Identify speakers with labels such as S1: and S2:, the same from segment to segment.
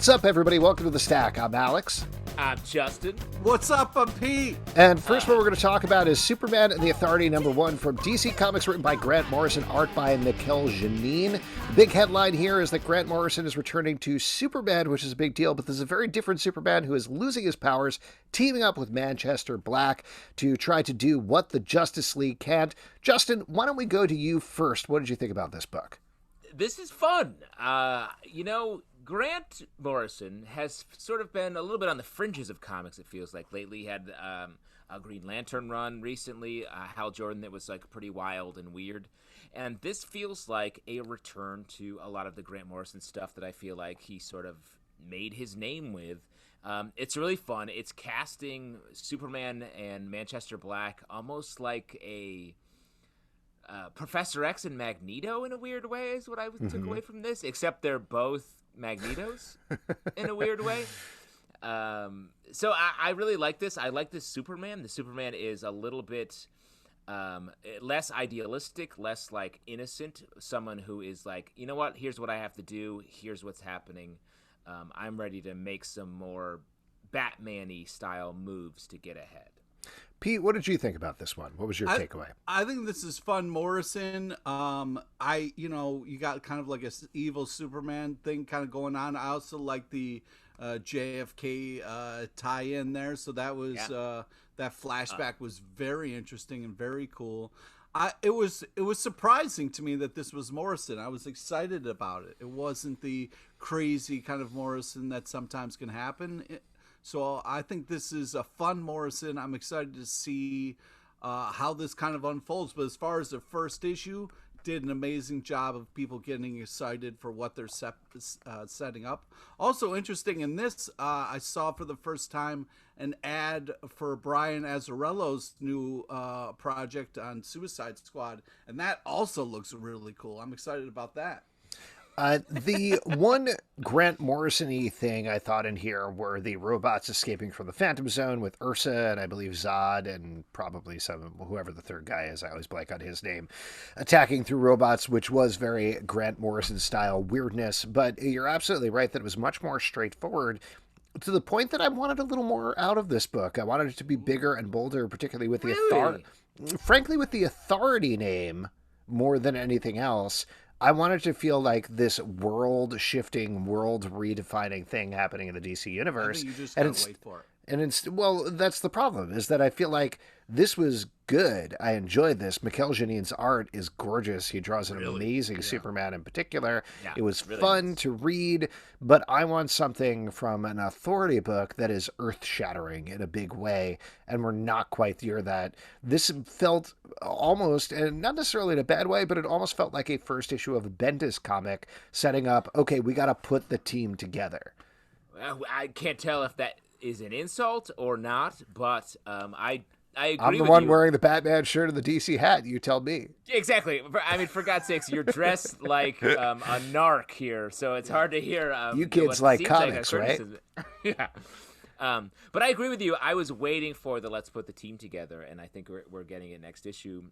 S1: What's up, everybody? Welcome to The Stack. I'm Alex.
S2: I'm Justin.
S3: What's up? I'm Pete.
S1: And first what we're going to talk about is Superman and the Authority #1 from DC Comics, written by Grant Morrison, art by Mikel Janín. The big headline here is that Grant Morrison is returning to Superman, which is a big deal, but this is a very different Superman who is losing his powers, teaming up with Manchester Black to try to do what the Justice League can't. Justin, why don't we go to you first? What did you think about this book?
S2: This is fun. Grant Morrison has sort of been a little bit on the fringes of comics, it feels like. Lately he had a Green Lantern run recently, Hal Jordan, that was like pretty wild and weird. And this feels like a return to a lot of the Grant Morrison stuff that I feel like he sort of made his name with. It's really fun. It's casting Superman and Manchester Black almost like a Professor X and Magneto in a weird way is what I took away from this, except they're both Magnetos in a weird way. So I really like this. I like this Superman. The Superman is a little bit less idealistic, less like innocent. Someone who is like, you know what? Here's what I have to do. Here's what's happening. I'm ready to make some more Batman-y style moves to get ahead.
S1: Pete, what did you think about this one? What was your takeaway?
S3: I think this is fun, Morrison. You got kind of like a evil Superman thing kind of going on. I also like the JFK tie-in there. So that was that flashback was very interesting and very cool. It was surprising to me that this was Morrison. I was excited about it. It wasn't the crazy kind of Morrison that sometimes can happen. So I think this is a fun Morrison. I'm excited to see how this kind of unfolds. But as far as the first issue, did an amazing job of people getting excited for what they're setting up. Also interesting in this, I saw for the first time an ad for Brian Azzarello's new project on Suicide Squad. And that also looks really cool. I'm excited about that.
S1: The one Grant Morrison-y thing I thought in here were the robots escaping from the Phantom Zone with Ursa and I believe Zod and probably whoever the third guy is, I always blank on his name, attacking through robots, which was very Grant Morrison-style weirdness. But you're absolutely right that it was much more straightforward, to the point that I wanted a little more out of this book. I wanted it to be bigger and bolder, particularly with the authority. Frankly, with the Authority name more than anything else. I wanted to feel like this world-shifting, world-redefining thing happening in the DC universe.
S3: I think you just gotta wait for it.
S1: Well, that's the problem, is that I feel like this was good. I enjoyed this. Mikel Janín's art is gorgeous. He draws an amazing Superman in particular. Yeah, it was really fun to read, but I want something from an Authority book that is earth-shattering in a big way, and we're not quite near that. This felt almost, and not necessarily in a bad way, but it almost felt like a first issue of a Bendis comic setting up, okay, we got to put the team together.
S2: I can't tell if that is an insult or not, but I agree.
S1: I'm the one wearing the Batman shirt and the DC hat. You tell me.
S2: Exactly. I mean, for God's sakes, you're dressed like a narc here, so it's hard to hear.
S1: You kids like comics, right?
S2: Yeah. But I agree with you. I was waiting for the let's put the team together, and I think we're getting it next issue.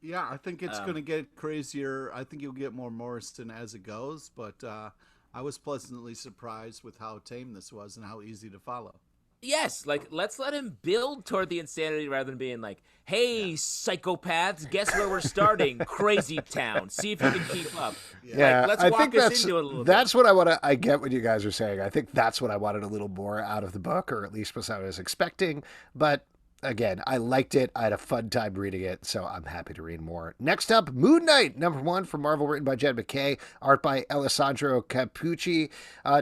S3: Yeah, I think it's going to get crazier. I think you'll get more Morrison as it goes, but I was pleasantly surprised with how tame this was and how easy to follow.
S2: Yes, like, let's let him build toward the insanity rather than being like, hey, psychopaths, guess where we're starting? Crazy Town. See if you can keep up.
S1: Yeah,
S2: like, let's walk us into it a little bit.
S1: That's what I want to, I get what you guys are saying. I think that's what I wanted a little more out of the book, or at least what I was expecting. But again, I liked it. I had a fun time reading it, so I'm happy to read more. Next up, Moon Knight, #1 from Marvel, written by Jed MacKay, art by Alessandro Cappuccio.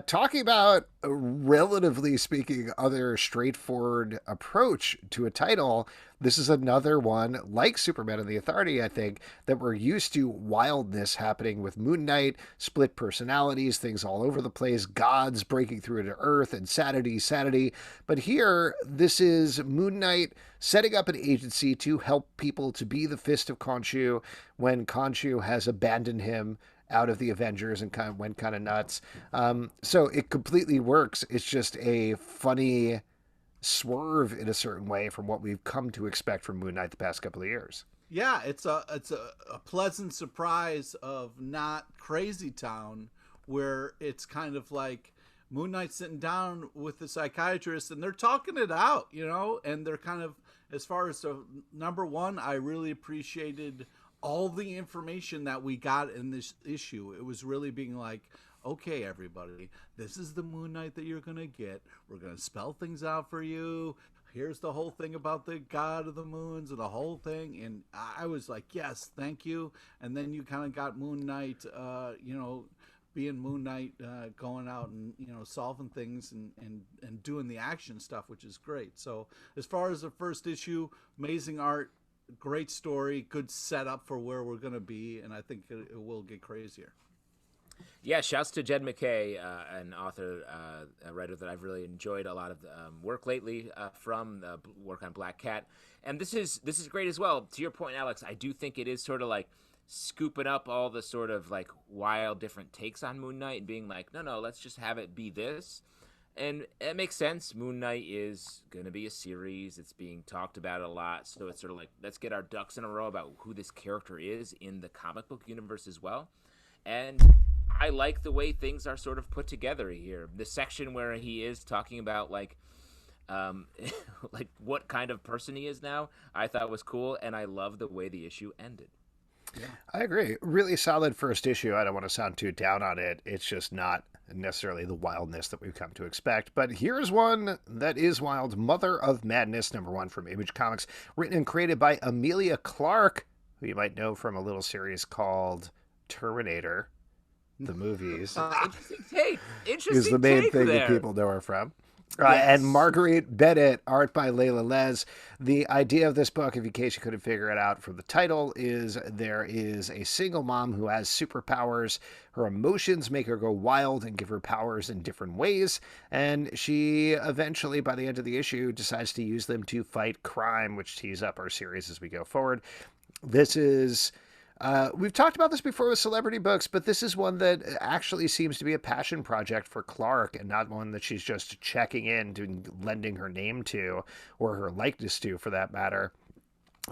S1: Talking about, relatively speaking, other straightforward approach to a title. This is another one, like Superman and the Authority, I think, that we're used to wildness happening with Moon Knight, split personalities, things all over the place, gods breaking through into Earth, insanity. But here, this is Moon Knight setting up an agency to help people to be the fist of Khonshu when Khonshu has abandoned him out of the Avengers and kind of went kind of nuts. So it completely works. It's just a funny swerve in a certain way from what we've come to expect from Moon Knight the past couple of years.
S3: Yeah, it's a pleasant surprise of not Crazy Town, where it's kind of like Moon Knight's sitting down with the psychiatrist and they're talking it out, and they're kind of, as far as number one, I really appreciated all the information that we got in this issue. It was really being like, okay, everybody, this is the Moon Knight that you're going to get. We're going to spell things out for you. Here's the whole thing about the god of the moons and the whole thing. And I was like, yes, thank you. And then you kind of got Moon Knight, being Moon Knight, going out and, solving things and doing the action stuff, which is great. So as far as the first issue, amazing art, great story, good setup for where we're going to be. And I think it will get crazier.
S2: Yeah, shouts to Jed MacKay, an author, a writer that I've really enjoyed a lot of work lately from the work on Black Cat. And this is great as well. To your point, Alex, I do think it is sort of like scooping up all the sort of like wild different takes on Moon Knight and being like, no, let's just have it be this. And it makes sense. Moon Knight is going to be a series. It's being talked about a lot. So it's sort of like, let's get our ducks in a row about who this character is in the comic book universe as well. And I like the way things are sort of put together here. The section where he is talking about like what kind of person he is now, I thought was cool, and I love the way the issue ended.
S1: Yeah. I agree. Really solid first issue. I don't want to sound too down on it. It's just not necessarily the wildness that we've come to expect. But here's one that is wild. Mother of Madness, #1 from Image Comics, written and created by Emilia Clarke, who you might know from a little series called Terminator, the movies.
S2: Interesting take.
S1: Is the main thing that people know her from. Yes. And Marguerite Bennet, art by Leila Leiz. The idea of this book, in case you couldn't figure it out from the title, is there is a single mom who has superpowers. Her emotions make her go wild and give her powers in different ways. And she eventually, by the end of the issue, decides to use them to fight crime, which tees up our series as we go forward. This is... we've talked about this before with celebrity books, but this is one that actually seems to be a passion project for Clarke and not one that she's just checking in, lending her name to, or her likeness to, for that matter.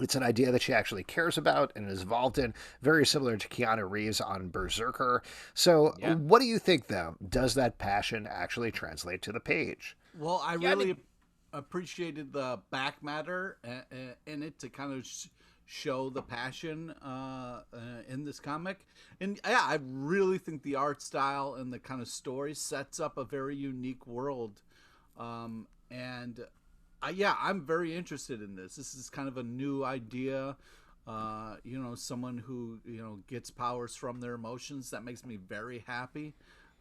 S1: It's an idea that she actually cares about and is involved in, very similar to Keanu Reeves on Berserker. So What do you think, though? Does that passion actually translate to the page?
S3: Well, I really appreciated the back matter in it to kind of... show the passion in this comic. And yeah, I really think the art style and the kind of story sets up a very unique world. I'm very interested in this. This is kind of a new idea. Someone who, gets powers from their emotions. That makes me very happy.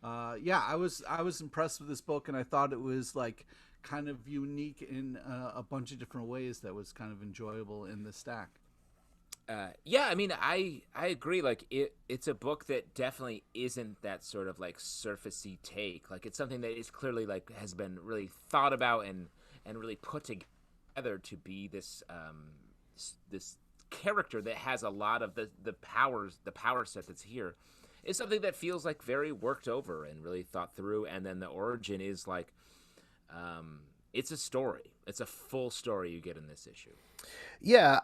S3: I was impressed with this book, and I thought it was like kind of unique in a bunch of different ways that was kind of enjoyable in the stack.
S2: I agree. Like it's a book that definitely isn't that sort of like surfacey take. Like it's something that is clearly like has been really thought about and really put together to be this this character that has a lot of the power set that's here. Is something that feels like very worked over and really thought through. And then the origin is like, it's a story. It's a full story you get in this issue.
S1: Yeah,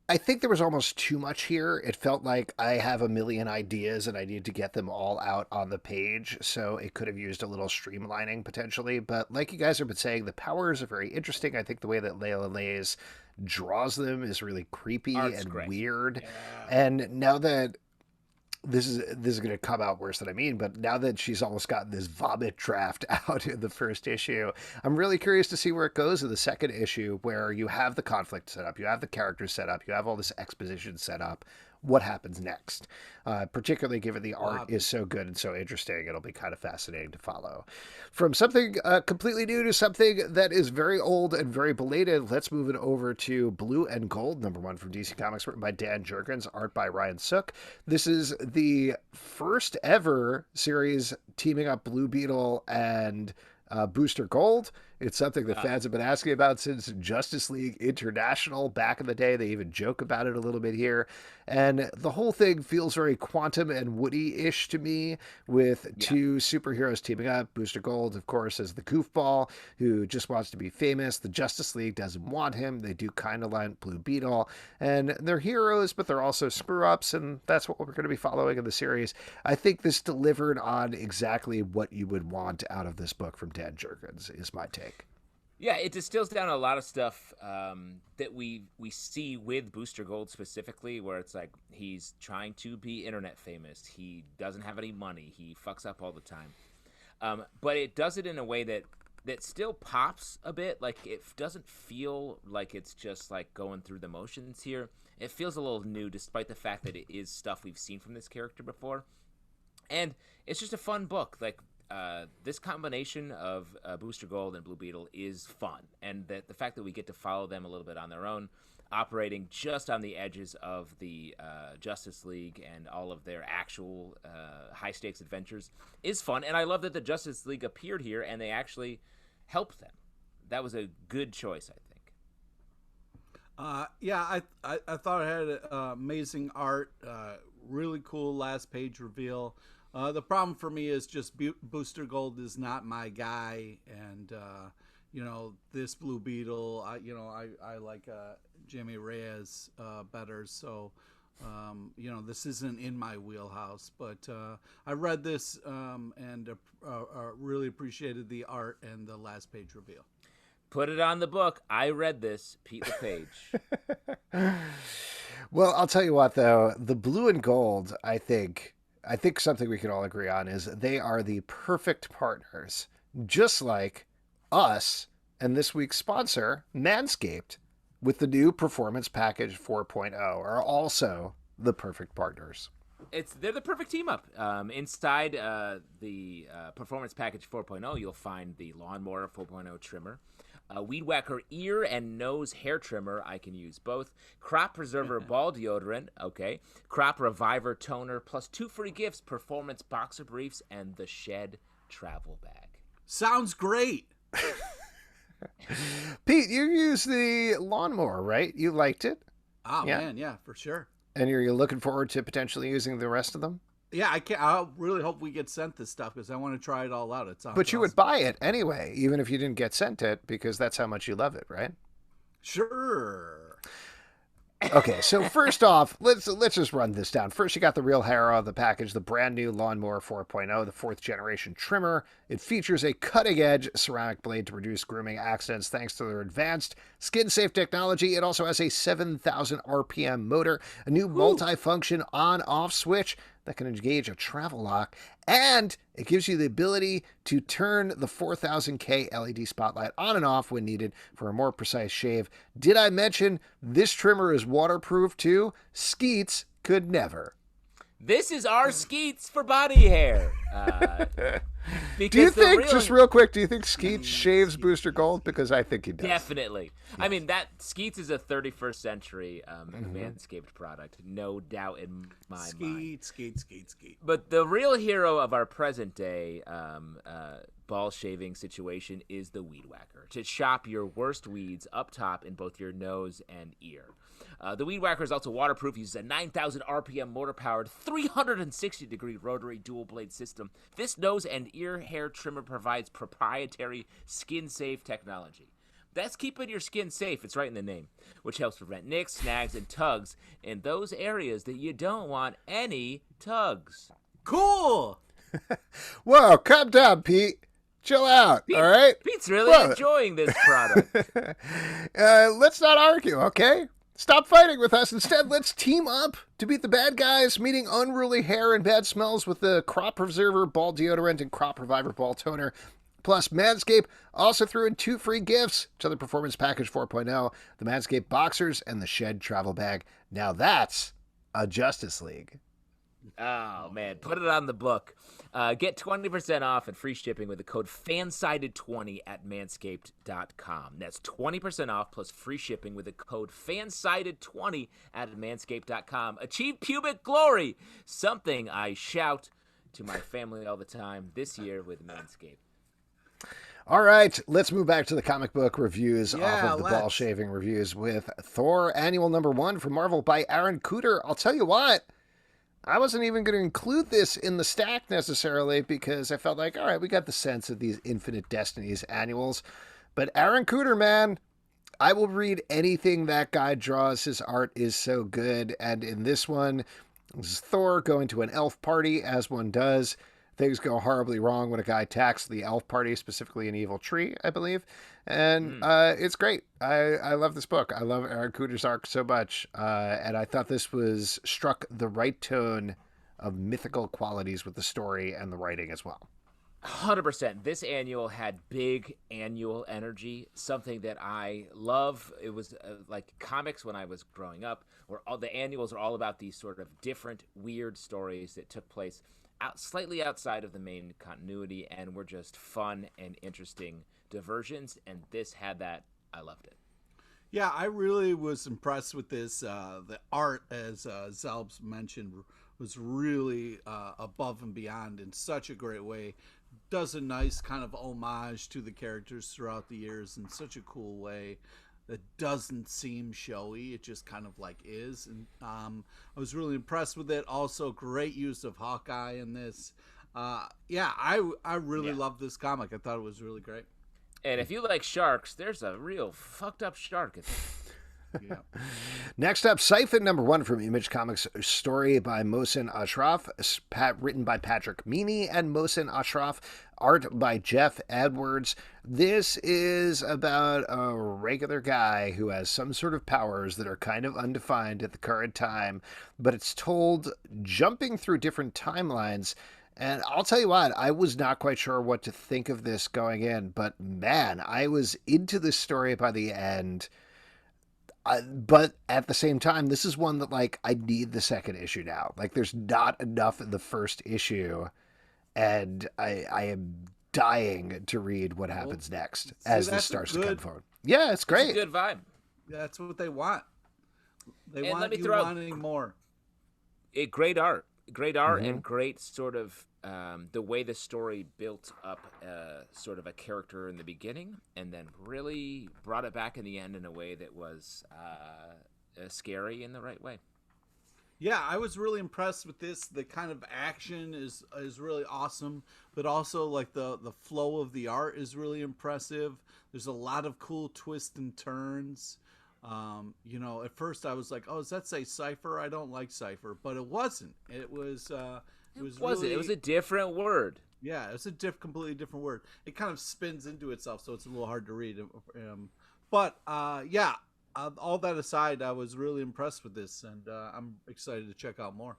S1: I think there was almost too much here. It felt like I have a million ideas and I need to get them all out on the page. So it could have used a little streamlining potentially. But like you guys have been saying, the powers are very interesting. I think the way that Leila Leiz draws them is really creepy and great. Weird. Yeah. And now that this is going to come out worse than I mean, but now that she's almost gotten this vomit draft out in the first issue, I'm really curious to see where it goes in the second issue, where you have the conflict set up, you have the characters set up, you have all this exposition set up. What happens next? Particularly given the art is so good and so interesting, it'll be kind of fascinating to follow. From something completely new to something that is very old and very belated, let's move it over to Blue and Gold, #1 from DC Comics, written by Dan Jurgens, art by Ryan Sook. This is the first ever series teaming up Blue Beetle and Booster Gold. It's something that fans have been asking about since Justice League International back in the day. They even joke about it a little bit here. And the whole thing feels very Quantum and Woody-ish to me, with two superheroes teaming up. Booster Gold, of course, as the goofball who just wants to be famous. The Justice League doesn't want him. They do kind of like Blue Beetle. And they're heroes, but they're also screw-ups, and that's what we're going to be following in the series. I think this delivered on exactly what you would want out of this book from Dan Jurgens, is my take.
S2: Yeah, it distills down a lot of stuff that we see with Booster Gold specifically, where it's like he's trying to be internet famous. He doesn't have any money. He fucks up all the time. But it does it in a way that still pops a bit. Like, it doesn't feel like it's just like going through the motions here. It feels a little new, despite the fact that it is stuff we've seen from this character before. And it's just a fun book. Like, this combination of Booster Gold and Blue Beetle is fun, and the fact that we get to follow them a little bit on their own, operating just on the edges of the Justice League and all of their actual high-stakes adventures is fun. And I love that the Justice League appeared here and they actually helped them. That was a good choice, I think.
S3: I thought it had amazing art, really cool last page reveal. The problem for me is just Booster Gold is not my guy, and this Blue Beetle, I like Jamie Reyes better, so this isn't in my wheelhouse. But I read this and really appreciated the art and the last page reveal.
S2: Put it on the book. I read this. Pete LePage.
S1: Well, I'll tell you what, though, the Blue and Gold, I think something we can all agree on is they are the perfect partners, just like us and this week's sponsor, Manscaped, with the new Performance Package 4.0, are also the perfect partners.
S2: They're the perfect team up. Inside the Performance Package 4.0, you'll find the Lawnmower 4.0 trimmer, a Weed Whacker ear and nose hair trimmer. I can use both. Crop Preserver ball deodorant. Okay. Crop Reviver toner, plus 2 free gifts: Performance boxer briefs and the Shed travel bag.
S3: Sounds great.
S1: Pete, you used the Lawnmower, right? You liked it?
S3: Oh, yeah. Man, yeah, for sure.
S1: And are you looking forward to potentially using the rest of them?
S3: Yeah, I really hope we get sent this stuff because I want to try it all out. It sounds
S1: But you
S3: awesome.
S1: would buy it anyway, even if you didn't get sent it, because that's how much you love it, right?
S3: Sure.
S1: Okay, so first off, let's just run this down. First, you got the real hero of the package, the brand new Lawnmower 4.0, the 4th generation trimmer. It features a cutting-edge ceramic blade to reduce grooming accidents thanks to their advanced skin-safe technology. It also has a 7,000 RPM motor, a new multi-function on-off switch that can engage a travel lock, and it gives you the ability to turn the 4000K LED spotlight on and off when needed for a more precise shave. Did I mention this trimmer is waterproof too? Skeets could never.
S2: This is our Skeets for body hair.
S1: Do you think, just real quick, do you think Skeets shaves Booster Gold? Because I think he does.
S2: Definitely. Yes. I mean, that Skeets is a 31st century Manscaped product, no doubt in my mind.
S3: Skeet.
S2: But the real hero of our present day ball shaving situation is the Weed Whacker, to chop your worst weeds up top in both your nose and ear. The Weed Whacker is also waterproof, uses a 9,000 RPM motor-powered 360-degree rotary dual-blade system. This nose and ear hair trimmer provides proprietary skin-safe technology. That's keeping your skin safe, it's right in the name, which helps prevent nicks, snags, and tugs in those areas that you don't want any tugs.
S3: Cool!
S1: Whoa, calm down, Pete. Chill out, all right?
S2: Pete's really enjoying this product.
S1: Let's not argue, okay? Stop fighting with us. Instead, let's team up to beat the bad guys, meeting unruly hair and bad smells with the Crop Preserver ball deodorant and Crop Reviver ball toner. Plus, Manscaped also threw in 2 free gifts to the Performance Package 4.0, the Manscaped Boxers and the Shed travel bag. Now that's a Justice League.
S2: Oh, man. Put it on the book. Get 20% off and free shipping with the code FANSIDED20 at manscaped.com. That's 20% off plus free shipping with the code FANSIDED20 at manscaped.com. Achieve pubic glory, something I shout to my family all the time this year with Manscaped.
S1: All right, let's move back to the comic book reviews off
S3: Yeah,
S1: of the ball
S3: let's.
S1: shaving reviews with Thor Annual #1 from Marvel by Aaron Kuder. I'll tell you what, I wasn't even going to include this in the stack necessarily because I felt like, all right, we got the sense of these Infinite Destinies annuals. But Aaron Kuder, man, I will read anything that guy draws. His art is so good. And in this one, this is Thor going to an elf party, as one does. Things go horribly wrong when a guy attacks the elf party, specifically an evil tree, I believe. And it's great. I love this book. I love Aaron Kuder's arc so much. And I thought this was struck the right tone of mythical qualities with the story and the writing as well.
S2: 100%. This annual had big annual energy, something that I love. It was like comics when I was growing up, where all the annuals are all about these sort of different, weird stories that took place slightly outside of the main continuity and were just fun and interesting diversions. And this had that. I loved it.
S3: Yeah, I really was impressed with this. The art, as Zelbs mentioned, was really above and beyond in such a great way. Does a nice kind of homage to the characters throughout the years in such a cool way that doesn't seem showy. It just kind of like is. And I was really impressed with it. Also, great use of Hawkeye in this. I really loved this comic. I thought it was really great.
S2: And if you like sharks, there's a real fucked up shark in there.
S3: Yeah.
S1: Next up, Syphon #1 from Image Comics, story by Mohsen Ashraf, written by Patrick Meaney and Mohsen Ashraf, art by Jeff Edwards. This is about a regular guy who has some sort of powers that are kind of undefined at the current time, but it's told jumping through different timelines. And I'll tell you what, I was not quite sure what to think of this going in, but man, I was into this story by the end. But at the same time, this is one that, like, I need the second issue now. Like, there's not enough in the first issue, and I am dying to read what happens next as this starts to come forward. Yeah, it's great.
S2: It's a good vibe.
S3: Yeah, that's what they want. They
S2: And let
S3: want
S2: me
S3: you
S2: throw out-
S3: wanting more.
S2: Great art, and great sort of the way the story built up sort of a character in the beginning and then really brought it back in the end in a way that was scary in the right way.
S3: Yeah, I was really impressed with this. The kind of action is really awesome, but also like the flow of the art is really impressive. There's a lot of cool twists and turns. At first I was like, "Oh, does that say Cypher? I don't like Cypher," but it wasn't. It was. It was
S2: a different word.
S3: Yeah, it's a completely different word. It kind of spins into itself, so it's a little hard to read. All that aside, I was really impressed with this, and I'm excited to check out more.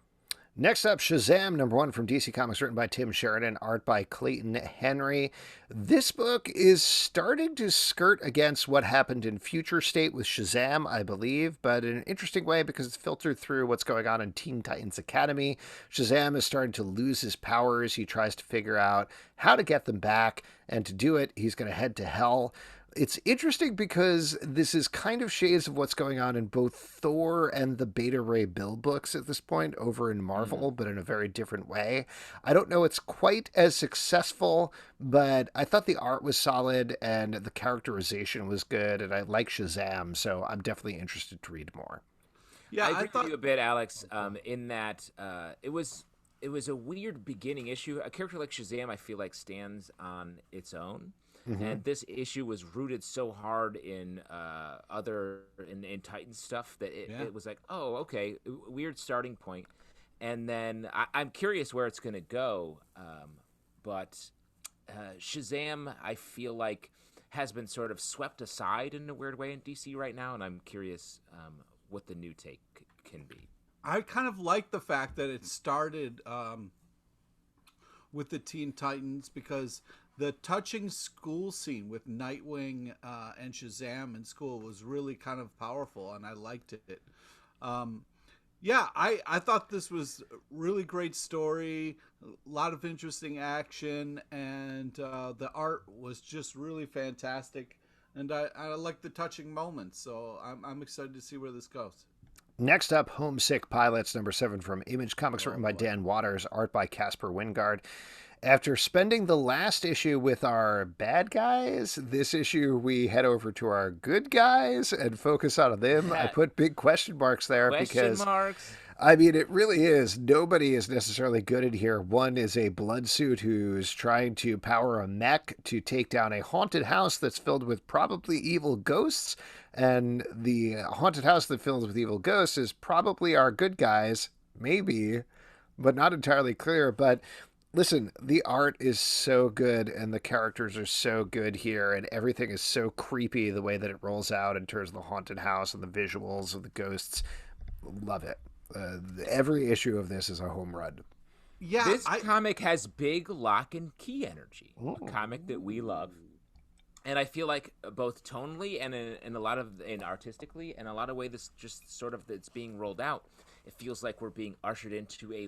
S1: Next up, Shazam #1 from DC Comics, written by Tim Sheridan, art by Clayton Henry. This book is starting to skirt against what happened in Future State with Shazam, I believe, but in an interesting way because it's filtered through what's going on in Teen Titans Academy. Shazam is starting to lose his powers. He tries to figure out how to get them back, and to do it, he's going to head to hell. It's interesting because this is kind of shades of what's going on in both Thor and the Beta Ray Bill books at this point over in Marvel, but in a very different way. I don't know it's quite as successful, but I thought the art was solid and the characterization was good, and I like Shazam, so I'm definitely interested to read more.
S2: Yeah, I agree with you a bit, Alex, in that it was a weird beginning issue. A character like Shazam, I feel like, stands on its own. Mm-hmm. And this issue was rooted so hard in in Titans stuff that it was like, oh, okay, weird starting point. And then I'm curious where it's going to go. But Shazam, I feel like, has been sort of swept aside in a weird way in DC right now. And I'm curious what the new take can be.
S3: I kind of like the fact that it started with the Teen Titans because the touching school scene with Nightwing and Shazam in school was really kind of powerful, and I liked it. I thought this was a really great story, a lot of interesting action, and the art was just really fantastic. And I like the touching moments, so I'm excited to see where this goes.
S1: Next up, Homesick Pilots #7 from Image Comics, written by Dan Waters, art by Caspar Wijngaard. After spending the last issue with our bad guys, this issue we head over to our good guys and focus on them. I put big question marks there because I mean, it really is. Nobody is necessarily good in here. One is a blood suit who's trying to power a mech to take down a haunted house that's filled with probably evil ghosts. And the haunted house that fills with evil ghosts is probably our good guys, maybe, but not entirely clear. But listen, the art is so good and the characters are so good here and everything is so creepy the way that it rolls out in terms of the haunted house and the visuals of the ghosts. Love it. Every issue of this is a home run.
S2: Yeah, this comic has big lock and key energy. Ooh. A comic that we love. And I feel like both tonally and in artistically and a lot of ways this just sort of it's being rolled out. It feels like we're being ushered into a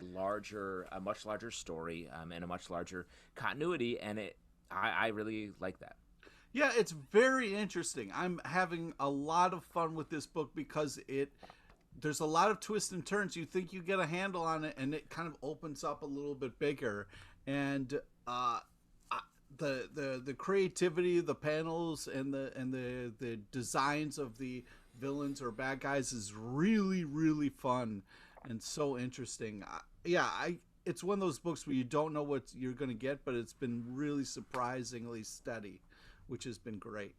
S2: much larger story and a much larger continuity, and I really like that.
S3: Yeah, it's very interesting. I'm having a lot of fun with this book because there's a lot of twists and turns. You think you get a handle on it, and it kind of opens up a little bit bigger. And the creativity, the panels, and the designs of the villains or bad guys is really, really fun and so interesting. It's one of those books where you don't know what you're going to get, but it's been really surprisingly steady, which has been great.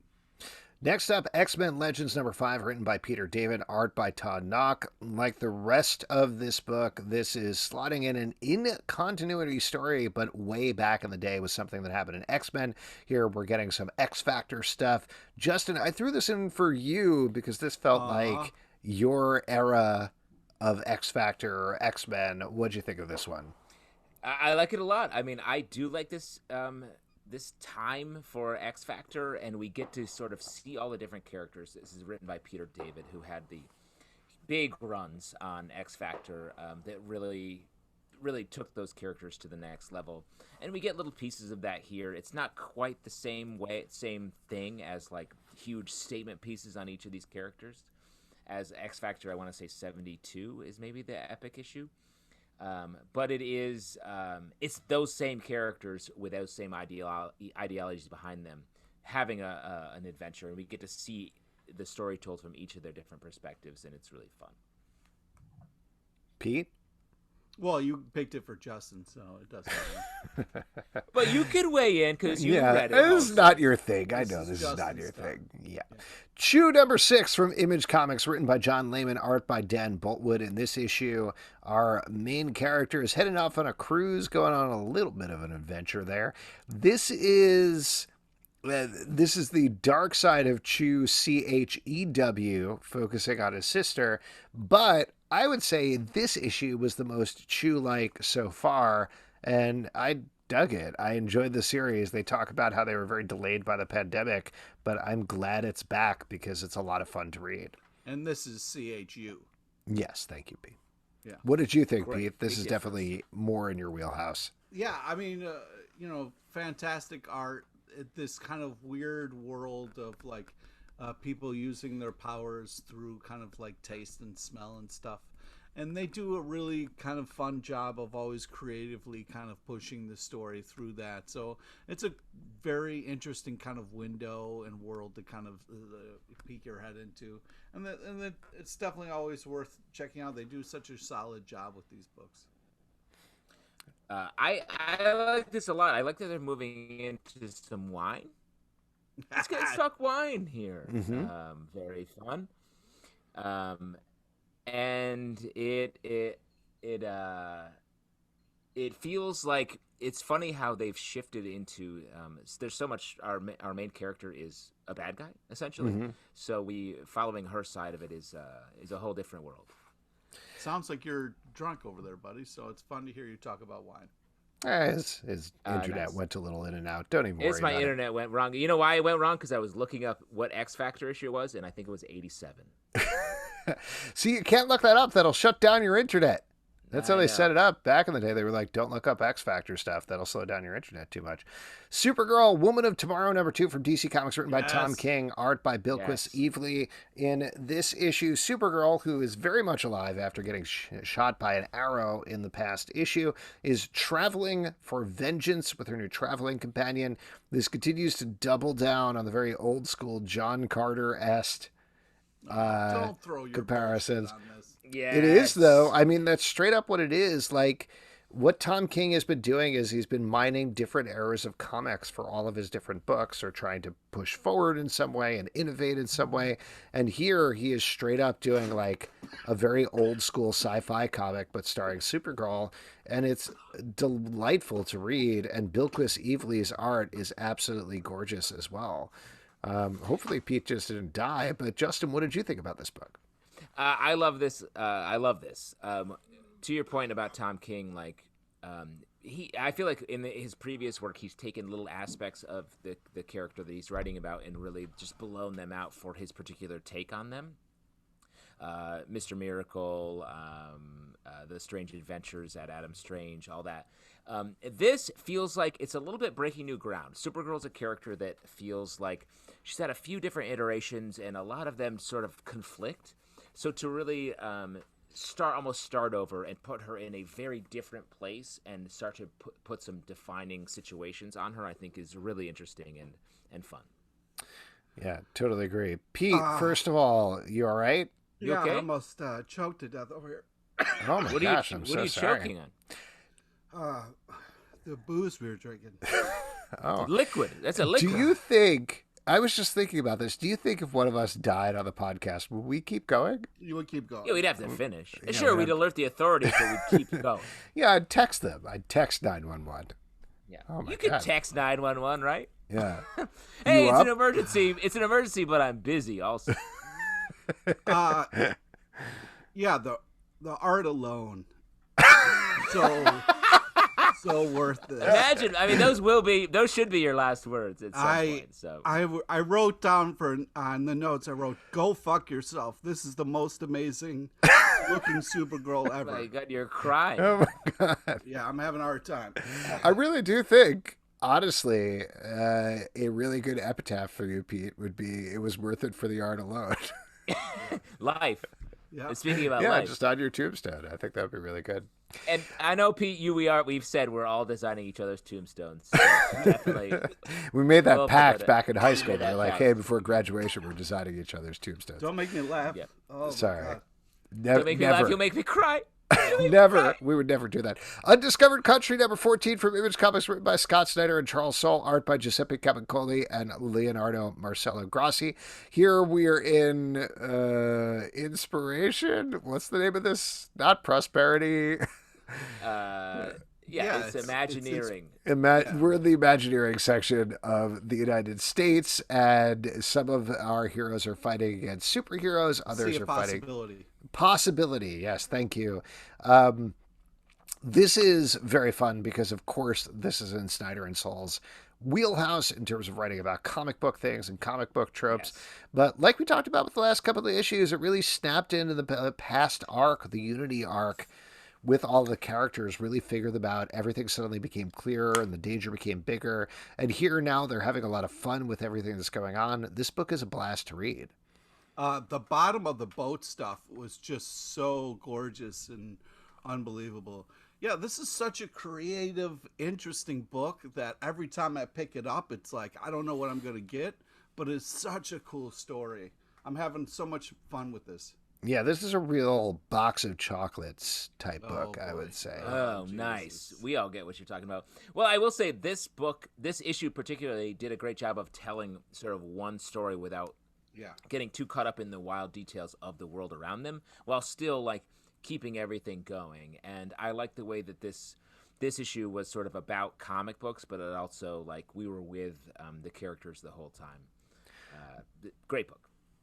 S1: Next up, X-Men Legends number 5, written by Peter David, art by Todd Nauck. Like the rest of this book, this is slotting in an in-continuity story, but way back in the day was something that happened in X-Men. Here we're getting some X-Factor stuff. Justin, I threw this in for you because this felt like your era of X-Factor or X-Men. What'd you think of this one?
S2: I like it a lot. I mean, I do like this this time for X Factor, and we get to sort of see all the different characters. This is written by Peter David, who had the big runs on X Factor that really took those characters to the next level. And we get little pieces of that here. It's not quite the same thing as like huge statement pieces on each of these characters. As X Factor, I want to say 72 is maybe the epic issue. But it is it's those same characters with those same ideologies behind them having an adventure, and we get to see the story told from each of their different perspectives, and it's really fun.
S1: Pete?
S3: Well, you picked it for Justin, so it doesn't matter.
S2: But you could weigh in because you read it.
S1: This is not your thing. I know this is not your thing. Yeah. Chew number 6 from Image Comics, written by John Layman, art by Dan Boultwood. In this issue, our main character is heading off on a cruise, going on a little bit of an adventure there. This is the dark side of Chew, CHEW, focusing on his sister, but I would say this issue was the most Chew-like so far, and I dug it. I enjoyed the series. They talk about how they were very delayed by the pandemic, but I'm glad it's back because it's a lot of fun to read.
S3: And this is CHU.
S1: Yes, thank you, Pete.
S3: Yeah.
S1: What did you think, Pete? This is definitely more in your wheelhouse.
S3: Yeah, I mean, fantastic art. This kind of weird world of like people using their powers through kind of like taste and smell and stuff. And they do a really kind of fun job of always creatively kind of pushing the story through that. So it's a very interesting kind of window and world to kind of peek your head into. And it's definitely always worth checking out. They do such a solid job with these books.
S2: I like this a lot. I like that they're moving into some wine. Let's talk wine here. Mm-hmm. Very fun. And it feels like it's funny how they've shifted into. There's so much. Our main character is a bad guy essentially. Mm-hmm. So following her side of it is a whole different world.
S3: Sounds like you're drunk over there, buddy. So it's fun to hear you talk about wine.
S1: His internet went a little in and out. Don't even worry about it.
S2: My internet went wrong. You know why it went wrong? Because I was looking up what X Factor issue it was, and I think it was 87.
S1: See, you can't look that up. That'll shut down your internet. That's how
S2: I
S1: they
S2: know.
S1: set it up back in the day. They were like, don't look up X Factor stuff. That'll slow down your internet too much. Supergirl, Woman of Tomorrow, #2 from DC Comics, written by Tom
S3: Yes.
S1: King, art by Bilquis
S2: Yes.
S1: Evely. In this issue, Supergirl, who is very much alive after getting shot by an arrow in the past issue, is traveling for vengeance with her new traveling companion. This continues to double down on the very old school John Carter-esque
S3: Don't throw your
S1: comparisons.
S3: bullshit on this.
S2: Yeah.
S1: It is, though. I mean, that's straight up what it is. Like, what Tom King has been doing is he's been mining different eras of comics for all of his different books, or trying to push forward in some way and innovate in some way. And here he is straight up doing like a very old school sci-fi comic, but starring Supergirl. And it's delightful to read. And Bilquis Evely's art is absolutely gorgeous as well. Hopefully Pete just didn't die. But Justin, what did you think about this book?
S2: I love this. I love this. To your point about Tom King, like I feel like in his previous work, he's taken little aspects of the character that he's writing about and really just blown them out for his particular take on them. Mr. Miracle, the Strange Adventures at Adam Strange, all that. This feels like it's a little bit breaking new ground. Supergirl's a character that feels like she's had a few different iterations, and a lot of them sort of conflict. So to really start over and put her in a very different place and start to put some defining situations on her, I think is really interesting and fun.
S1: Yeah, totally agree. Pete, first of all, you all right?
S2: You
S3: Yeah,
S2: okay?
S3: I almost choked to death over here.
S1: Oh my gosh, I'm
S2: what
S1: so
S2: are you
S1: sorry.
S2: choking on?
S3: The booze we were drinking.
S1: Oh,
S2: Liquid. That's a liquid.
S1: do you think? I was just thinking about this. Do you think if one of us died on the podcast, would we keep going?
S3: You would keep going.
S2: Yeah, we'd have to finish.
S1: Yeah,
S2: Sure,
S1: we'd
S2: we'd
S1: have-
S2: alert the authorities, but we'd keep going.
S1: Yeah, I'd text them. I'd text 911.
S2: Yeah,
S1: Oh my
S2: you could
S1: God.
S2: text 911, right?
S1: Yeah.
S2: Hey,
S1: You
S2: it's
S1: up?
S2: an emergency. It's an emergency, but I'm busy. Also,
S3: Yeah, the art alone, so worth this.
S2: imagine. I mean, those should be your last words at some point. So
S3: I wrote down on the notes. I wrote, "Go fuck yourself. This is the most amazing looking Supergirl ever."
S2: my God, you're crying.
S1: Oh my God.
S3: Yeah, I'm having a hard time.
S1: I really do think, honestly, a really good epitaph for you, Pete, would be "It was worth it for the art alone."
S2: Life.
S3: Yeah.
S2: And speaking about
S1: Yeah,
S2: life,
S1: just on your tombstone. I think that would be really good.
S2: and I know Pete, we've said we're all designing each other's tombstones. So definitely.
S1: We made that
S2: Well,
S1: pact
S2: but,
S1: back in high
S2: we
S1: school.
S2: made
S1: They're
S2: that
S1: like,
S2: pact.
S1: hey, before graduation, we're designing each other's tombstones.
S3: Don't make me laugh.
S2: Yeah.
S3: Oh, my
S1: Sorry.
S3: God.
S1: Never,
S2: You'll make me
S1: never.
S2: laugh. You'll make me cry.
S1: Never. We would never do that. Undiscovered Country, #14 from Image Comics, written by Scott Snyder and Charles Soule, art by Giuseppe Camuncoli and Leonardo Marcello Grassi. Here we are in Inspiration. What's the name of this? Not Prosperity.
S2: Yeah, it's Imagineering.
S1: We're in the Imagineering section of the United States, and some of our heroes are fighting against superheroes. Others
S3: See a
S1: are fighting
S3: possibility.
S1: Yes, thank you. This is very fun because, of course, this is in Snyder and Soule's wheelhouse in terms of writing about comic book things and comic book tropes.
S2: Yes.
S1: But like we talked about with the last couple of issues, it really snapped into the past arc, the Unity arc, with all the characters, really figured them out. Everything suddenly became clearer and the danger became bigger. And here now they're having a lot of fun with everything that's going on. This book is a blast to read.
S3: The bottom of the boat stuff was just so gorgeous and unbelievable. Yeah, this is such a creative, interesting book that every time I pick it up, it's like, I don't know what I'm going to get, but it's such a cool story. I'm having so much fun with this.
S1: Yeah, this is a real box of chocolates type
S3: Oh,
S1: book, I
S3: boy.
S1: would say.
S2: Oh,
S3: Jesus.
S2: nice. We all get what you're talking about. Well, I will say this issue particularly did a great job of telling sort of one story without
S3: Yeah.
S2: getting too caught up in the wild details of the world around them, while still like keeping everything going. And I like the way that this issue was sort of about comic books, but it also like we were with the characters the whole time. Great book.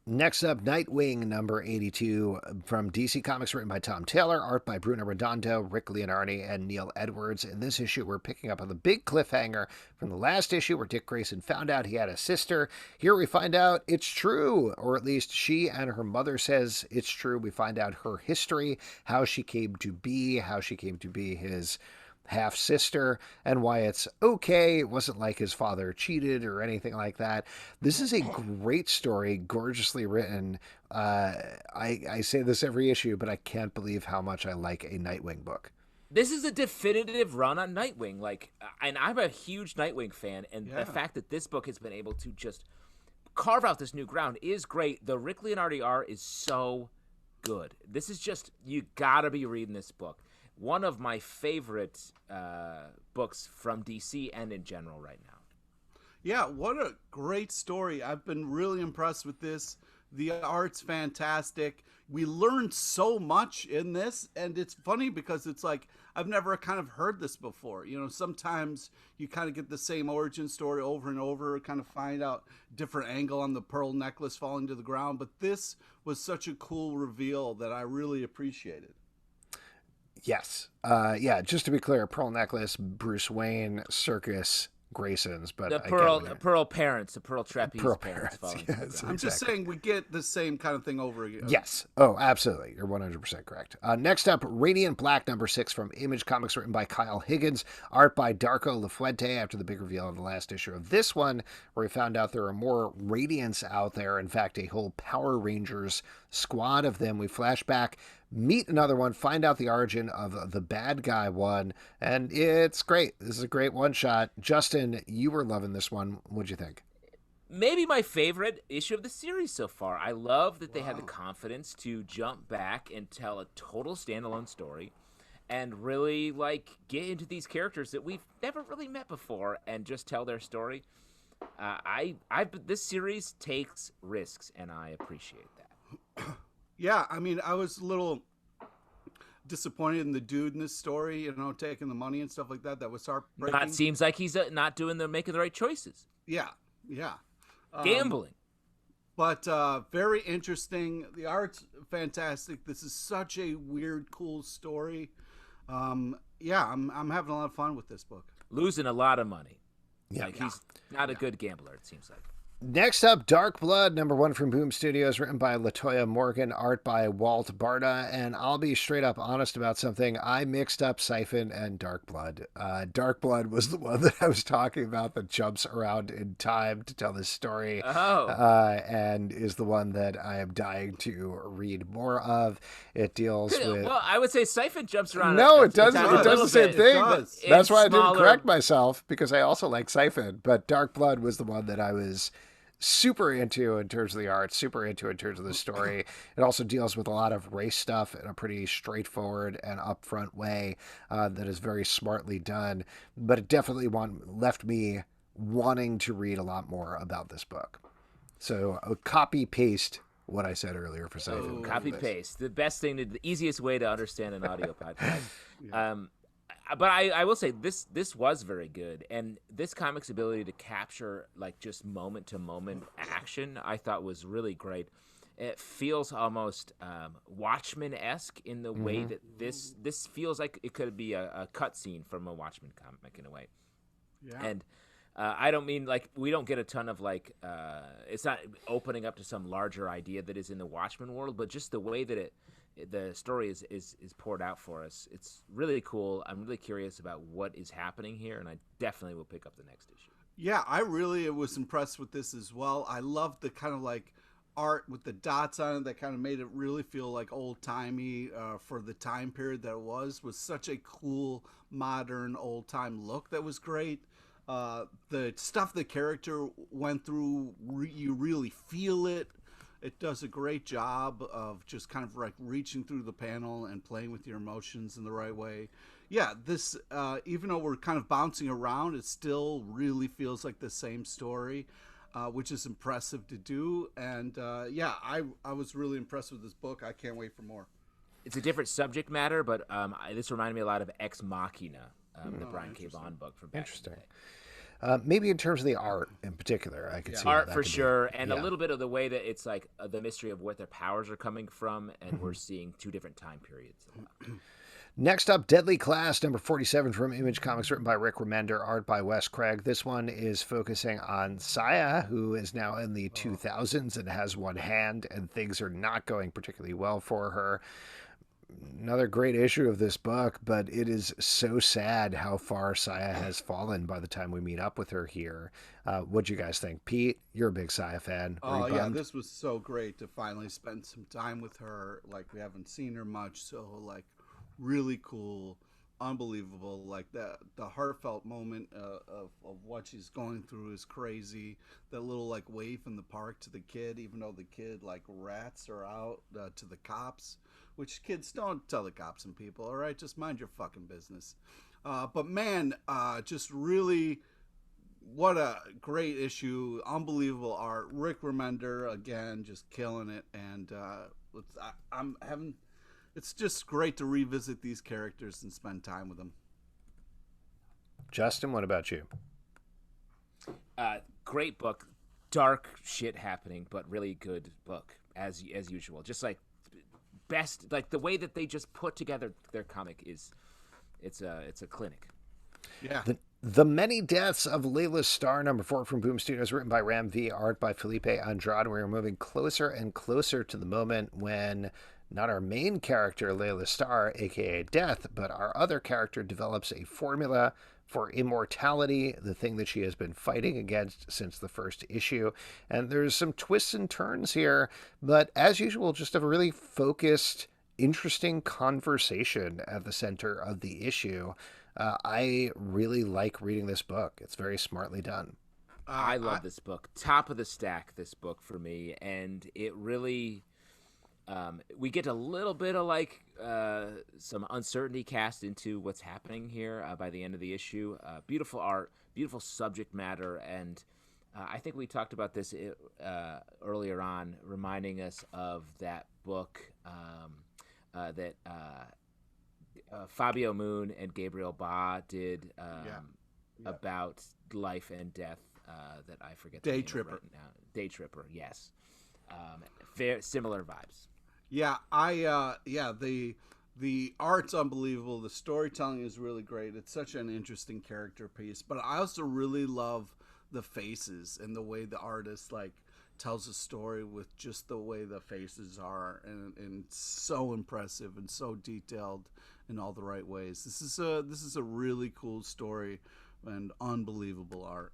S1: Next up, Nightwing number 82 from DC Comics, written by Tom Taylor, art by Bruno Redondo, Rick Leonardi, and Neil Edwards. In this issue, we're picking up on the big cliffhanger from the last issue where Dick Grayson found out he had a sister. Here we find out it's true, or at least she and her mother says it's true. We find out her history, how she came to be his half-sister, and why it's okay. It wasn't like his father cheated or anything like that. This is a great story, gorgeously written. I say this every issue, but I can't believe how much I like a Nightwing book.
S2: This is a definitive run on Nightwing. And I'm a huge Nightwing fan, and the fact that this book has been able to just carve out this new ground is great. The Rick Leonardi art is so good. This is just, you gotta be reading this book. One of my favorite books from DC and in general right now.
S3: Yeah, what a great story. I've been really impressed with this. The art's fantastic. We learned so much in this, and it's funny because it's like I've never kind of heard this before. You know, sometimes you kind of get the same origin story over and over, kind of find out different angle on the pearl necklace falling to the ground, but this was such a cool reveal that I really appreciated.
S1: Yes. Just to be clear, Pearl Necklace, Bruce Wayne, Circus, Grayson's, but
S2: the Pearl parents, the Pearl Trapeze parents.
S1: Yes,
S3: I'm just saying we get the same kind of thing over again.
S1: Yes. Oh, absolutely. You're 100% correct. Next up, Radiant Black number 6 from Image Comics, written by Kyle Higgins, art by Darko Lafuente, after the big reveal of the last issue of this one, where we found out there are more Radiants out there. In fact, a whole Power Rangers squad of them. We flash back, meet another one, find out the origin of the bad guy one, and it's great. This is a great one-shot. Justin, you were loving this one. What'd you think?
S2: Maybe my favorite issue of the series so far. I love that they had the confidence to jump back and tell a total standalone story and really, get into these characters that we've never really met before and just tell their story. This series takes risks, and I appreciate that.
S3: Yeah, I mean, I was a little disappointed in the dude in this story, taking the money and stuff like that. That was heartbreaking.
S2: It seems like he's not making the right choices.
S3: Yeah.
S2: Gambling.
S3: But very interesting. The art's fantastic. This is such a weird, cool story. I'm having a lot of fun with this book.
S2: Losing a lot of money. He's not a good gambler, it seems like.
S1: Next up, Dark Blood, number 1 from Boom Studios, written by Latoya Morgan, art by Walt Barda. And I'll be straight up honest about something. I mixed up Syphon and Dark Blood. Dark Blood was the one that I was talking about that jumps around in time to tell this story. And is the one that I am dying to read more of. It deals with...
S2: Well, I would say Syphon jumps around.
S1: No, it does the same thing. That's why I didn't correct myself, because I also like Syphon. But Dark Blood was the one that I was super into in terms of the art, super into in terms of the story. It also deals with a lot of race stuff in a pretty straightforward and upfront way that is very smartly done. But it definitely left me wanting to read a lot more about this book. So copy-paste what I said earlier for Syphon.
S2: Copy-paste. The best thing, the easiest way to understand an audio podcast. But I will say this was very good, and this comic's ability to capture just moment to moment action I thought was really great. It feels almost Watchmen-esque in the way that this feels like it could be a cutscene from a Watchmen comic in a way. Yeah. And I don't mean we don't get a ton of it's not opening up to some larger idea that is in the Watchmen world, but just the way that the story is poured out for us. It's really cool. I'm really curious about what is happening here, and I definitely will pick up the next issue.
S3: Yeah, I really was impressed with this as well. I loved the kind of art with the dots on it that kind of made it really feel old-timey for the time period that it was such a cool, modern, old-time look that was great. The stuff the character went through, you really feel it. It does a great job of just kind of reaching through the panel and playing with your emotions in the right way. Yeah, this, even though we're kind of bouncing around, it still really feels like the same story, which is impressive to do. And I was really impressed with this book. I can't wait for more.
S2: It's a different subject matter, but this reminded me a lot of Ex Machina, the Brian K. Vaughan book from back in the day.
S1: Maybe in terms of the art in particular, I could see how
S2: Art
S1: that
S2: for
S1: could be.
S2: sure, and a
S1: Yeah.
S2: little bit of the way that it's like the mystery of where their powers are coming from, and we're seeing two different time periods.
S1: Next up, Deadly Class, number 47 from Image Comics, written by Rick Remender, art by Wes Craig. This one is focusing on Saya, who is now in the 2000s and has one hand, and things are not going particularly well for her. Another great issue of this book, but it is so sad how far Saya has fallen by the time we meet up with her here. What'd you guys think? Pete, you're a big Saya fan.
S3: Oh yeah, this was so great to finally spend some time with her. Like, we haven't seen her much, so like really cool, unbelievable. Like the heartfelt moment of what she's going through is crazy. That little like wave in the park to the kid, even though the kid like rats her out to the cops. Which, kids, don't tell the cops and people, all right? Just mind your fucking business. But man, just really, what a great issue. Unbelievable art. Rick Remender, again, just killing it. And it's just great to revisit these characters and spend time with them.
S1: Justin, what about you?
S2: Great book, dark shit happening, but really good book as usual. Just like best, like the way that they just put together their comic is, it's a clinic.
S3: Yeah.
S1: The Many Deaths of Layla Starr, number 4 from Boom Studios, written by Ram V, art by Felipe Andrade. We are moving closer and closer to the moment when not our main character, Layla Starr, aka Death, but our other character develops a formula for immortality, the thing that she has been fighting against since the first issue. And there's some twists and turns here, but as usual, just a really focused, interesting conversation at the center of the issue. I really like reading this book. It's very smartly done.
S2: I love this book. Top of the stack, this book for me. And it really, we get a little bit of like some uncertainty cast into what's happening here by the end of the issue. Beautiful art, beautiful subject matter. And I think we talked about this earlier on, reminding us of that book that Fabio Moon and Gabriel Ba did about life and death that I forget the
S3: Day
S2: name of
S3: Tripper.
S2: right now. Day Tripper, yes. Very similar vibes.
S3: Yeah, the art's unbelievable. The storytelling is really great. It's such an interesting character piece. But I also really love the faces and the way the artist like tells a story with just the way the faces are, and it's so impressive and so detailed in all the right ways. This is a really cool story and unbelievable art.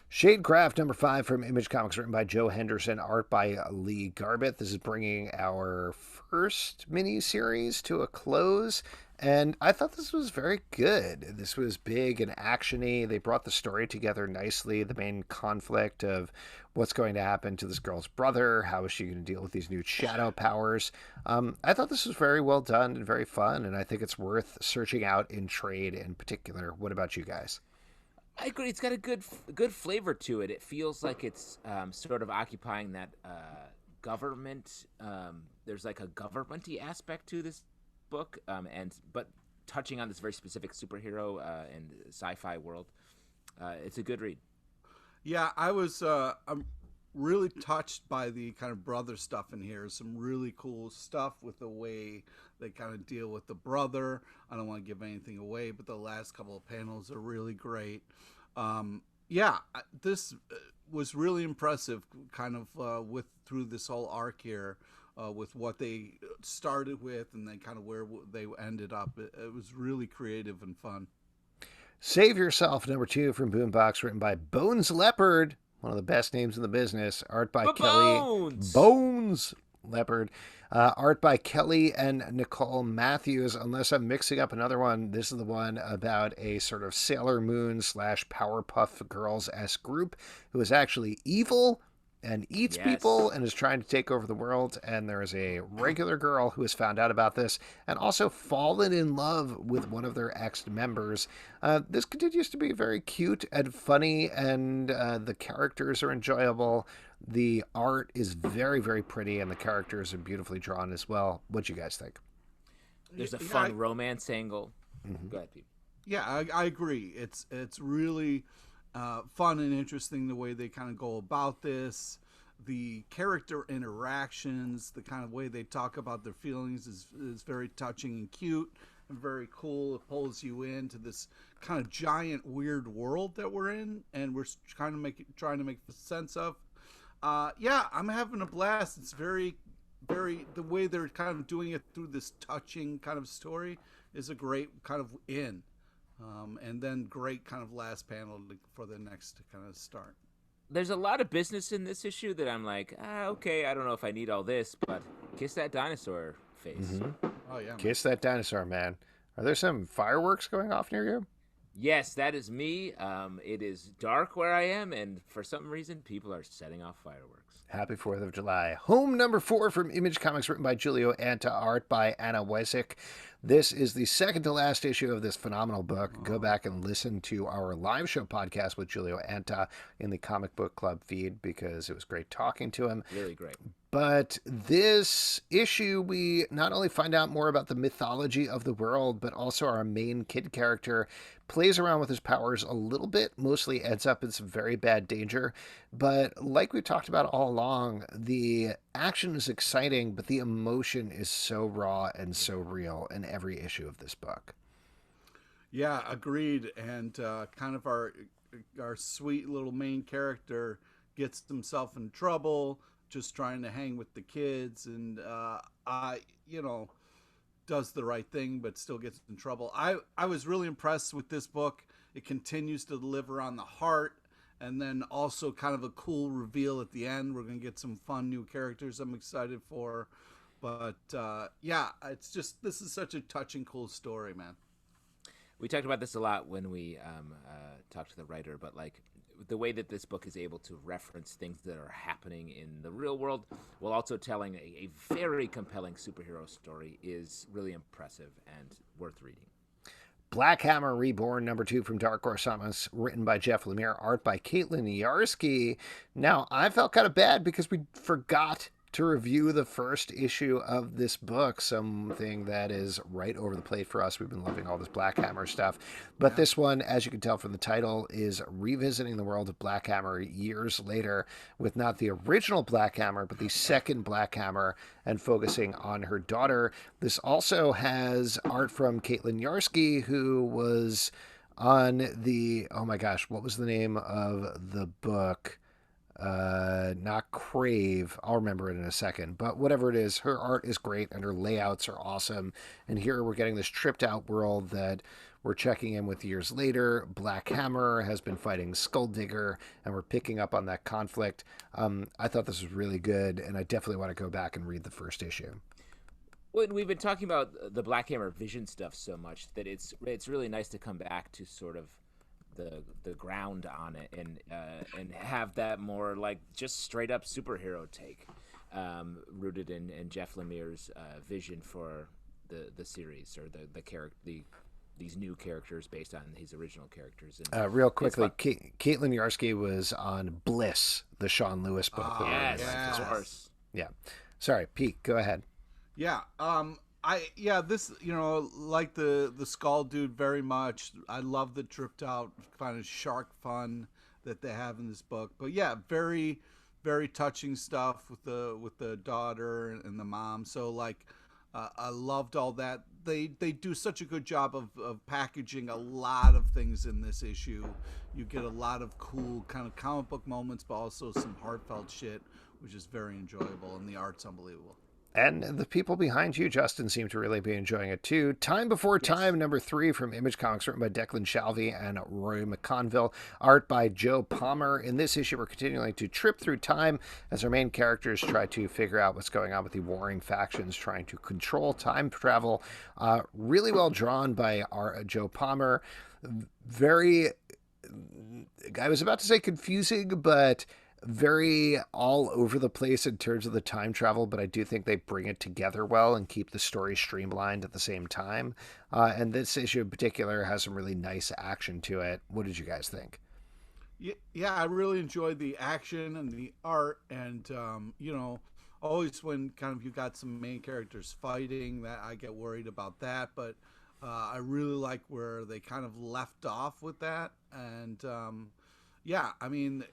S1: Shadecraft, number 5 from Image Comics, written by Joe Henderson, art by Lee Garbett. This is bringing our first mini-series to a close, and I thought this was very good. This was big and actiony. They brought the story together nicely. The main conflict of what's going to happen to this girl's brother, how is she going to deal with these new shadow powers. I thought this was very well done and very fun, and I think it's worth searching out in trade in particular. What about you guys?
S2: I agree. It's got a good flavor to it. It feels like it's sort of occupying that government. There's like a government-y aspect to this book, but touching on this very specific superhero and sci-fi world. It's a good read.
S3: Yeah, I'm really touched by the kind of brother stuff in here. Some really cool stuff with the way they kind of deal with the brother. I don't want to give anything away, but the last couple of panels are really great. This was really impressive, kind of through this whole arc here, with what they started with and then kind of where they ended up. It was really creative and fun.
S1: Save Yourself, number 2 from Boombox, written by Bones Leopard, one of the best names in the business. Art by Kelly Bones Leopard. Art by Kelly and Nicole Matthews. Unless I'm mixing up another one, this is the one about a sort of Sailor Moon / Powerpuff Girls-esque group who is actually evil and eats people and is trying to take over the world. And there is a regular girl who has found out about this and also fallen in love with one of their ex-members. This continues to be very cute and funny, and the characters are enjoyable. The art is very, very pretty, and the characters are beautifully drawn as well. What do you guys think?
S2: There's a fun romance angle.
S1: Mm-hmm.
S2: Go ahead, Pete.
S3: Yeah, I agree. It's really fun and interesting the way they kind of go about this. The character interactions, the kind of way they talk about their feelings is very touching and cute and very cool. It pulls you into this kind of giant weird world that we're in, and we're trying to make sense of. Yeah, I'm having a blast. It's very, very, the way they're kind of doing it through this touching kind of story is a great kind of in. And then great kind of last panel for the next kind of start.
S2: There's a lot of business in this issue that I'm like, okay, I don't know if I need all this, but kiss that dinosaur face.
S1: Mm-hmm.
S3: Oh, yeah.
S1: Kiss that dinosaur, man. Are there some fireworks going off near you?
S2: Yes, that is me. It is dark where I am, and for some reason, people are setting off fireworks.
S1: Happy 4th of July. Home number 4 from Image Comics, written by Giulio Anta, art by Anna Wesik. This is the second to last issue of this phenomenal book. Go back and listen to our live show podcast with Giulio Anta in the Comic Book Club feed because it was great talking to him.
S2: Really great.
S1: But this issue, we not only find out more about the mythology of the world, but also our main kid character plays around with his powers a little bit, mostly ends up in some very bad danger. But like we've talked about all along, the action is exciting, but the emotion is so raw and so real in every issue of this book.
S3: Yeah, agreed. And kind of our sweet little main character gets himself in trouble, just trying to hang with the kids, and does the right thing, but still gets in trouble. I was really impressed with this book. It continues to deliver on the heart, and then also kind of a cool reveal at the end. We're going to get some fun new characters I'm excited for. But yeah, it's just, this is such a touching, cool story, man.
S2: We talked about this a lot when we talked to the writer, but like the way that this book is able to reference things that are happening in the real world while also telling a very compelling superhero story is really impressive and worth reading.
S1: Black Hammer Reborn, number 2 from Dark Horse Comics, written by Jeff Lemire, art by Caitlin Yarsky. Now, I felt kind of bad because we forgot to review the first issue of this book, something that is right over the plate for us. We've been loving all this Black Hammer stuff. But this one, as you can tell from the title, is revisiting the world of Black Hammer years later with not the original Black Hammer, but the second Black Hammer, and focusing on her daughter. This also has art from Caitlin Yarsky, who was on the, oh my gosh, what was the name of the book? Not Crave. I'll remember it in a second, but whatever it is, her art is great and her layouts are awesome. And here we're getting this tripped out world that we're checking in with years later. Black Hammer has been fighting Skulldigger, and we're picking up on that conflict. I thought this was really good, and I definitely want to go back and read the first issue.
S2: Well, we've been talking about the Black Hammer Vision stuff so much that it's really nice to come back to sort of the ground on it and have that more like just straight up superhero take, rooted in Jeff Lemire's vision for the series, or these new characters based on his original characters. And
S1: real quickly, Caitlin Yarsky was on Bliss, the Sean Lewis book.
S2: Yes, of course.
S1: Yeah. Sorry, Pete, go ahead.
S3: Yeah. This, like the Skull Dude very much. I love the tripped out kind of shark fun that they have in this book. But yeah, very, very touching stuff with the daughter and the mom. So like, I loved all that. They do such a good job of packaging a lot of things in this issue. You get a lot of cool kind of comic book moments, but also some heartfelt shit, which is very enjoyable, and the art's unbelievable.
S1: And the people behind you, Justin, seem to really be enjoying it too. Time Before Time, number 3 from Image Comics, written by Declan Shalvey and Roy McConville. Art by Joe Palmer. In this issue, we're continuing to trip through time as our main characters try to figure out what's going on with the warring factions trying to control time travel. Really well drawn by Joe Palmer. Very, I was about to say confusing, but very all over the place in terms of the time travel, but I do think they bring it together well and keep the story streamlined at the same time. And this issue in particular has some really nice action to it. What did you guys think?
S3: Yeah, I really enjoyed the action and the art, and always when kind of you got some main characters fighting, that I get worried about that, but I really like where they kind of left off with that, and yeah, I mean,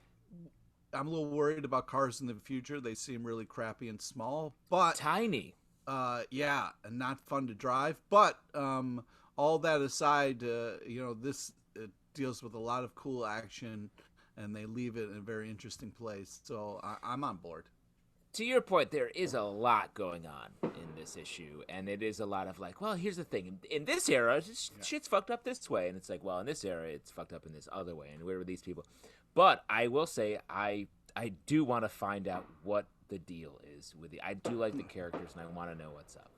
S3: I'm a little worried about cars in the future. They seem really crappy and small, but
S2: Tiny.
S3: yeah, and not fun to drive. But all that aside, this deals with a lot of cool action, and they leave it in a very interesting place. So I'm on board.
S2: To your point, there is a lot going on in this issue, and it is a lot of like, well, here's the thing. In this era, shit's fucked up this way, and it's like, well, in this era, it's fucked up in this other way, and where were these people? But I will say, I do want to find out what the deal is with I do like the characters, and I want to know what's up.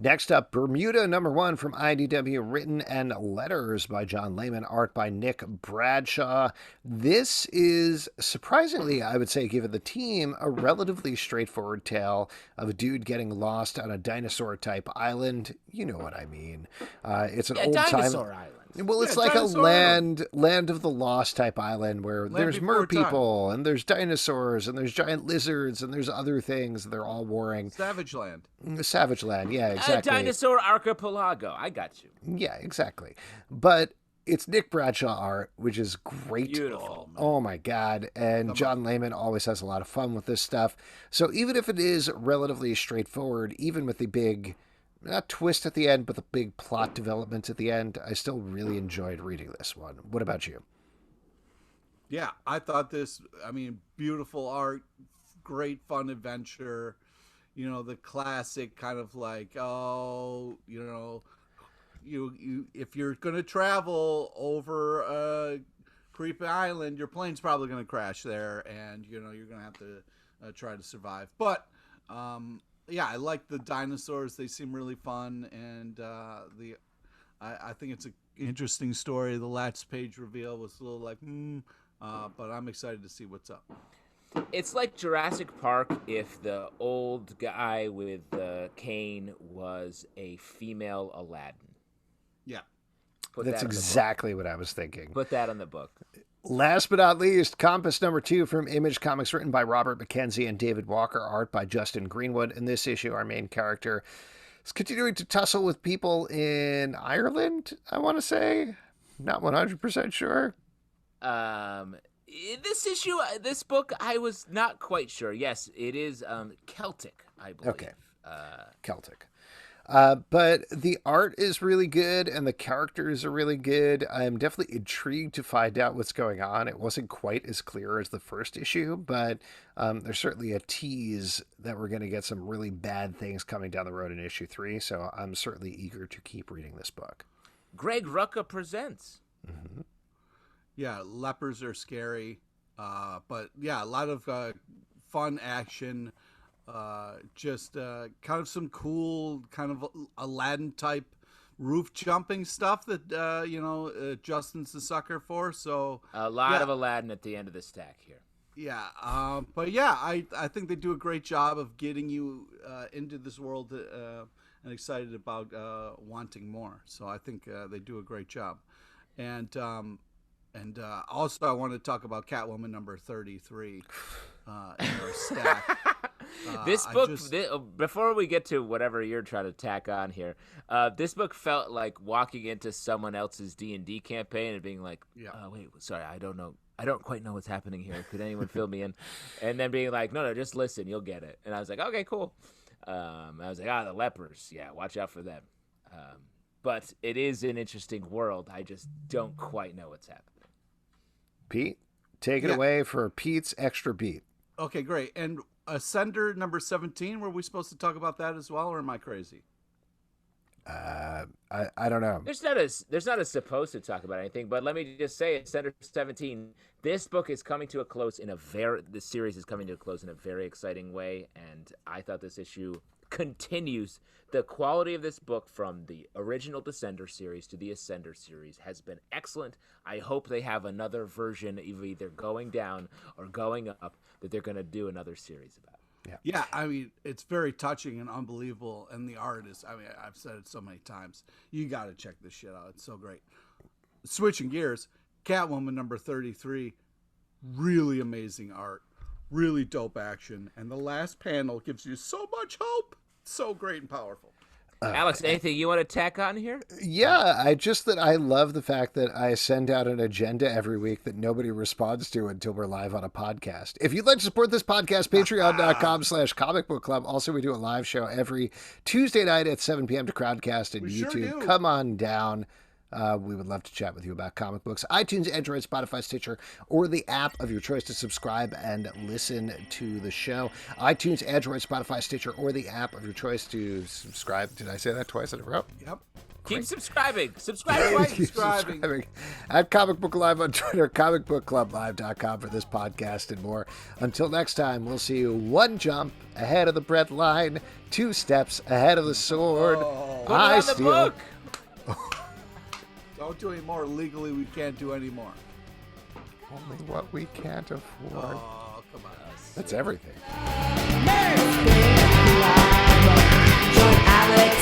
S1: Next up, Bermuda #1 from IDW, written and letters by John Layman, art by Nick Bradshaw. This is, surprisingly, I would say, given the team, a relatively straightforward tale of a dude getting lost on a dinosaur-type island. You know what I mean. It's an old
S2: dinosaur island.
S1: Well, it's like a land of the lost type island where there's mer people and there's dinosaurs and there's giant lizards and there's other things. They're all warring.
S3: Savage Land.
S1: Savage Land, yeah, exactly.
S2: A dinosaur archipelago. I got you.
S1: Yeah, exactly. But it's Nick Bradshaw art, which is great.
S2: Beautiful.
S1: Oh my God. And John Layman always has a lot of fun with this stuff. So even if it is relatively straightforward, even with the big, not twist at the end, but the big plot developments at the end, I still really enjoyed reading this one. What about you?
S3: Yeah, I thought this, beautiful art, great fun adventure. The classic kind of like, you if you're going to travel over a creepy island, your plane's probably going to crash there, and, you're going to have to try to survive. But, yeah, I like the dinosaurs. They seem really fun, and I think it's an interesting story. The last page reveal was a little like, but I'm excited to see what's up.
S2: It's like Jurassic Park if the old guy with the cane was a female Aladdin.
S3: Yeah.
S1: That's exactly what I was thinking.
S2: Put that on the book.
S1: Last but not least, Compass #2 from Image Comics, written by Robert McKenzie and David Walker, art by Justin Greenwood. In this issue, our main character is continuing to tussle with people in Ireland, I want to say. Not 100% sure.
S2: In this issue, this book, I was not quite sure. Yes, it is Celtic, I believe.
S1: Okay, Celtic. But the art is really good and the characters are really good. I'm definitely intrigued to find out what's going on. It wasn't quite as clear as the first issue, but there's certainly a tease that we're going to get some really bad things coming down the road in issue 3. So I'm certainly eager to keep reading this book.
S2: Greg Rucka presents.
S1: Mm-hmm.
S3: Yeah, lepers are scary. But yeah, a lot of fun action. Just kind of some cool kind of Aladdin type roof jumping stuff that Justin's the sucker for. So
S2: a lot of Aladdin at the end of the stack here.
S3: Yeah, but yeah, I think they do a great job of getting you into this world and excited about wanting more. So I think they do a great job. And also I want to talk about Catwoman number 33 in our stack.
S2: This book, before we get to whatever you're trying to tack on here, this book felt like walking into someone else's D&D campaign and being like, wait, sorry, I don't know. I don't quite know what's happening here. Could anyone fill me in? And then being like, no, just listen. You'll get it. And I was like, okay, cool. I was like, the lepers. Yeah, watch out for them. But it is an interesting world. I just don't quite know what's happening.
S1: Pete, take it away for Pete's Extra Beat.
S3: Okay, great. And Ascender number 17, were we supposed to talk about that as well, or am I crazy?
S1: I don't know.
S2: There's not a supposed to talk about anything, but let me just say, Ascender 17, this book is coming to a close this series is coming to a close in a very exciting way, and I thought this issue continues the quality of this book from the original Descender series to the Ascender series has been excellent. I hope they have another version of either going down or going up that they're going to do another series about.
S3: Yeah, it's very touching and unbelievable, and the art is, I've said it so many times. You got to check this shit out. It's so great. Switching gears, Catwoman number 33, really amazing art, really dope action, and the last panel gives you so much hope. So great and powerful.
S2: Alex, anything you want to tack on here?
S1: Yeah, I love the fact that I send out an agenda every week that nobody responds to until we're live on a podcast. If you'd like to support this podcast, patreon.com/comicbookclub. Also, we do a live show every Tuesday night at 7 p.m. to Crowdcast and YouTube.
S3: Sure do.
S1: Come on down. We would love to chat with you about comic books. iTunes, Android, Spotify, Stitcher, or the app of your choice to subscribe and listen to the show. iTunes, Android, Spotify, Stitcher, or the app of your choice to subscribe. Did I say that twice in a row?
S3: Yep.
S2: Keep subscribing. Subscribe.
S1: Subscribing. At Comic Book Live on Twitter, comicbookclublive.com for this podcast and more. Until next time, we'll see you one jump ahead of the bread line, 2 steps ahead of the sword.
S2: Put it on the book.
S3: Don't do any more. Legally, we can't do any more.
S1: Only what we can't afford.
S3: Oh, come on.
S1: That's everything.
S4: Join Alex